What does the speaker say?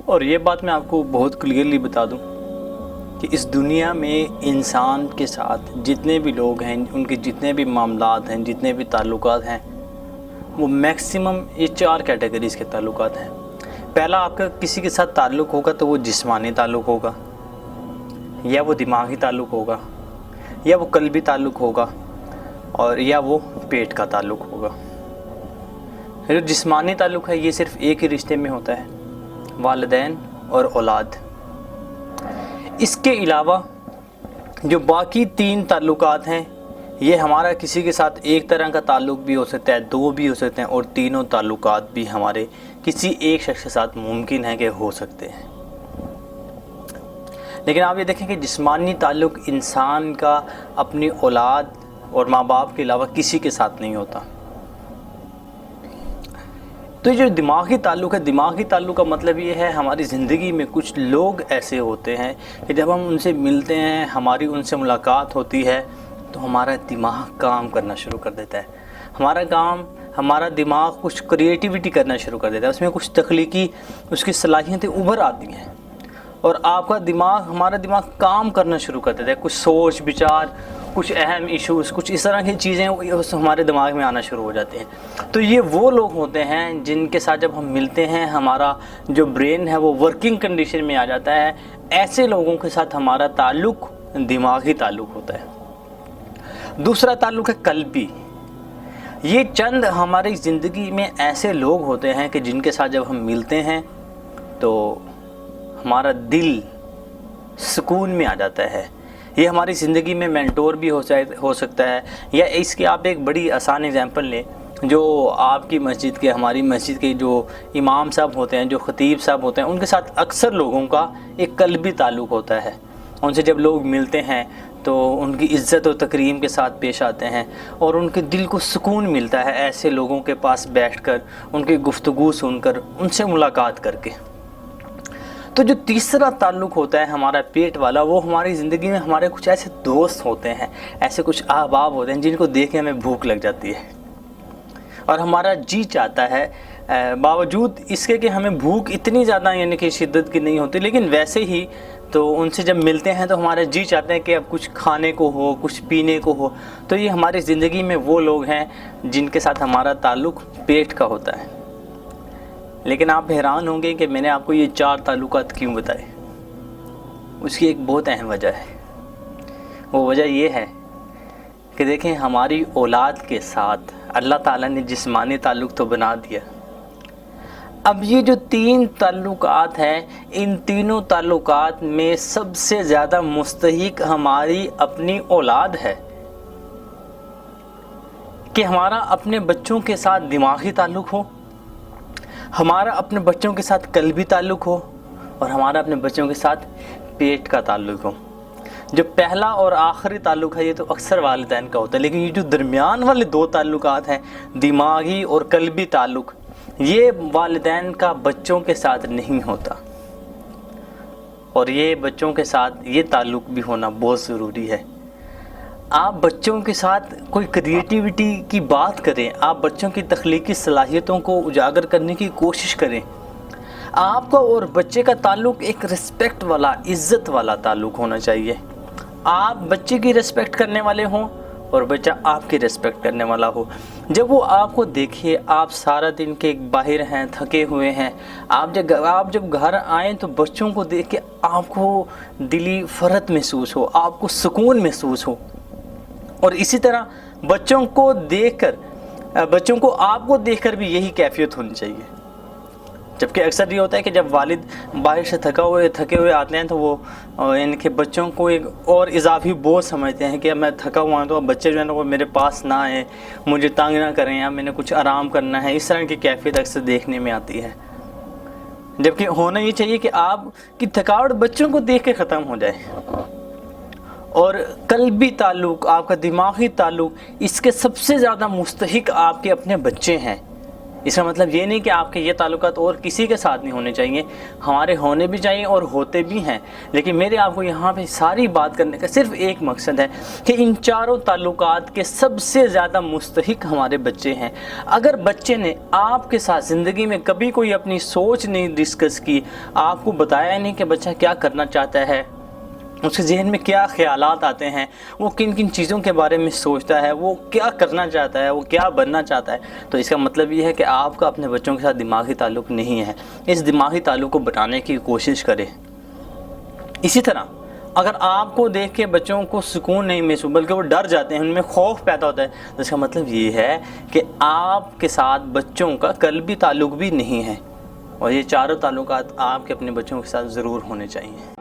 اور یہ بات میں آپ کو بہت کلیئرلی بتا دوں کہ اس دنیا میں انسان کے ساتھ جتنے بھی لوگ ہیں، ان کے جتنے بھی معاملات ہیں، جتنے بھی تعلقات ہیں، وہ میکسیمم یہ 4 کیٹیگریز کے تعلقات ہیں۔ پہلا، آپ کا کسی کے ساتھ تعلق ہوگا تو وہ جسمانی تعلق ہوگا، یا وہ دماغی تعلق ہوگا، یا وہ قلبی تعلق ہوگا، اور یا وہ پیٹ کا تعلق ہوگا۔ جو جسمانی تعلق ہے یہ صرف ایک ہی رشتے میں ہوتا ہے، والدین اور اولاد۔ اس کے علاوہ جو باقی 3 تعلقات ہیں، یہ ہمارا کسی کے ساتھ ایک طرح کا تعلق بھی ہو سکتا ہے، 2 بھی ہو سکتے ہیں، اور تینوں تعلقات بھی ہمارے کسی ایک شخص کے ساتھ ممکن ہے کہ ہو سکتے ہیں۔ لیکن آپ یہ دیکھیں کہ جسمانی تعلق انسان کا اپنی اولاد اور ماں باپ کے علاوہ کسی کے ساتھ نہیں ہوتا۔ تو جو دماغی تعلق ہے، دماغی تعلق کا مطلب یہ ہے ہماری زندگی میں کچھ لوگ ایسے ہوتے ہیں کہ جب ہم ان سے ملتے ہیں، ہماری ان سے ملاقات ہوتی ہے، تو ہمارا دماغ کام کرنا شروع کر دیتا ہے۔ ہمارا دماغ کچھ کریٹیوٹی کرنا شروع کر دیتا ہے، اس میں کچھ تخلیقی اس کی صلاحیتیں ابھر آتی ہیں، اور ہمارا دماغ کام کرنا شروع کر دیتا ہے۔ کچھ سوچ بچار، کچھ اہم ایشوز، کچھ اس طرح کی چیزیں ہمارے دماغ میں آنا شروع ہو جاتے ہیں۔ تو یہ وہ لوگ ہوتے ہیں جن کے ساتھ جب ہم ملتے ہیں، ہمارا جو برین ہے وہ ورکنگ کنڈیشن میں آ جاتا ہے۔ ایسے لوگوں کے ساتھ ہمارا تعلق دماغی تعلق ہوتا ہے۔ دوسرا تعلق ہے قلبی۔ یہ چند ہماری زندگی میں ایسے لوگ ہوتے ہیں کہ جن کے ساتھ جب ہم ملتے ہیں تو ہمارا دل سکون میں آ جاتا ہے۔ یہ ہماری زندگی میں مینٹور بھی ہو سکتا ہے، یا اس کی آپ ایک بڑی آسان اگزامپل لیں، جو آپ کی مسجد کے، ہماری مسجد کے جو امام صاحب ہوتے ہیں، جو خطیب صاحب ہوتے ہیں، ان کے ساتھ اکثر لوگوں کا ایک قلبی تعلق ہوتا ہے۔ ان سے جب لوگ ملتے ہیں تو ان کی عزت و تکریم کے ساتھ پیش آتے ہیں، اور ان کے دل کو سکون ملتا ہے ایسے لوگوں کے پاس بیٹھ کر، ان کی گفتگو سن کر، ان سے ملاقات کر کے۔ تو جو تیسرا تعلق ہوتا ہے ہمارا پیٹ والا، وہ ہماری زندگی میں ہمارے کچھ ایسے دوست ہوتے ہیں، ایسے کچھ احباب ہوتے ہیں جن کو دیکھ کے ہمیں بھوک لگ جاتی ہے، اور ہمارا جی چاہتا ہے، باوجود اس کے کہ ہمیں بھوک اتنی زیادہ یعنی کہ شدت کی نہیں ہوتی، لیکن ویسے ہی تو ان سے جب ملتے ہیں تو ہمارا جی چاہتے ہیں کہ اب کچھ کھانے کو ہو، کچھ پینے کو ہو۔ تو یہ ہماری زندگی میں وہ لوگ ہیں جن کے ساتھ ہمارا تعلق پیٹ کا ہوتا ہے۔ لیکن آپ حیران ہوں گے کہ میں نے آپ کو یہ 4 تعلقات کیوں بتائے۔ اس کی ایک بہت اہم وجہ ہے۔ وہ وجہ یہ ہے کہ دیکھیں، ہماری اولاد کے ساتھ اللہ تعالیٰ نے جسمانی تعلق تو بنا دیا، اب یہ جو 3 تعلقات ہیں، ان تینوں تعلقات میں سب سے زیادہ مستحق ہماری اپنی اولاد ہے کہ ہمارا اپنے بچوں کے ساتھ دماغی تعلق ہو، ہمارا اپنے بچوں کے ساتھ قلبی تعلق ہو، اور ہمارا اپنے بچوں کے ساتھ پیٹ کا تعلق ہو۔ جو پہلا اور آخری تعلق ہے یہ تو اکثر والدین کا ہوتا ہے، لیکن یہ جو درمیان والے 2 تعلقات ہیں، دماغی اور قلبی تعلق، یہ والدین کا بچوں کے ساتھ نہیں ہوتا، اور یہ بچوں کے ساتھ یہ تعلق بھی ہونا بہت ضروری ہے۔ آپ بچوں کے ساتھ کوئی کریٹیوٹی کی بات کریں، آپ بچوں کی تخلیقی صلاحیتوں کو اجاگر کرنے کی کوشش کریں۔ آپ کا اور بچے کا تعلق ایک رسپیکٹ والا، عزت والا تعلق ہونا چاہیے۔ آپ بچے کی رسپیکٹ کرنے والے ہوں اور بچہ آپ کی رسپیکٹ کرنے والا ہو۔ جب وہ آپ کو دیکھے، آپ سارا دن کے باہر ہیں، تھکے ہوئے ہیں، آپ جب گھر آئیں تو بچوں کو دیکھ کے آپ کو دلی فرحت محسوس ہو، آپ کو سکون محسوس ہو، اور اسی طرح بچوں کو آپ کو دیکھ کر بھی یہی کیفیت ہونی چاہیے۔ جبکہ اکثر یہ ہوتا ہے کہ جب والد باہر سے تھکے ہوئے آتے ہیں تو وہ یعنی کہ بچوں کو ایک اور اضافی بوجھ سمجھتے ہیں کہ اب میں تھکا ہوا ہوں تو اب بچے جو ہیں وہ میرے پاس نہ آئیں، مجھے تنگ نہ کریں، یا میں نے کچھ آرام کرنا ہے۔ اس طرح کی کیفیت اکثر دیکھنے میں آتی ہے، جبکہ ہونا یہ چاہیے کہ آپ کی تھکاوٹ بچوں کو دیکھ کے ختم ہو جائے۔ اور قلبی تعلق، آپ کا دماغی تعلق، اس کے سب سے زیادہ مستحق آپ کے اپنے بچے ہیں اس کا مطلب یہ نہیں کہ آپ کے یہ تعلقات اور کسی کے ساتھ نہیں ہونے چاہیے، ہمارے ہونے بھی چاہیے اور ہوتے بھی ہیں، لیکن میرے آپ کو یہاں پہ ساری بات کرنے کا صرف ایک مقصد ہے کہ ان چاروں تعلقات کے سب سے زیادہ مستحق ہمارے بچے ہیں۔ اگر بچے نے آپ کے ساتھ زندگی میں کبھی کوئی اپنی سوچ نہیں ڈسکس کی، آپ کو بتایا نہیں کہ بچہ کیا کرنا چاہتا ہے، اس کے ذہن میں کیا خیالات آتے ہیں، وہ کن کن چیزوں کے بارے میں سوچتا ہے، وہ کیا کرنا چاہتا ہے، وہ کیا بننا چاہتا ہے، تو اس کا مطلب یہ ہے کہ آپ کا اپنے بچوں کے ساتھ دماغی تعلق نہیں ہے۔ اس دماغی تعلق کو بنانے کی کوشش کریں۔ اسی طرح اگر آپ کو دیکھ کے بچوں کو سکون نہیں محسوس بلکہ وہ ڈر جاتے ہیں، ان میں خوف پیدا ہوتا ہے، تو اس کا مطلب یہ ہے کہ آپ کے ساتھ بچوں کا قلبی تعلق بھی نہیں ہے، اور یہ چاروں تعلقات آپ کے اپنے بچوں کے ساتھ ضرور ہونے چاہیے۔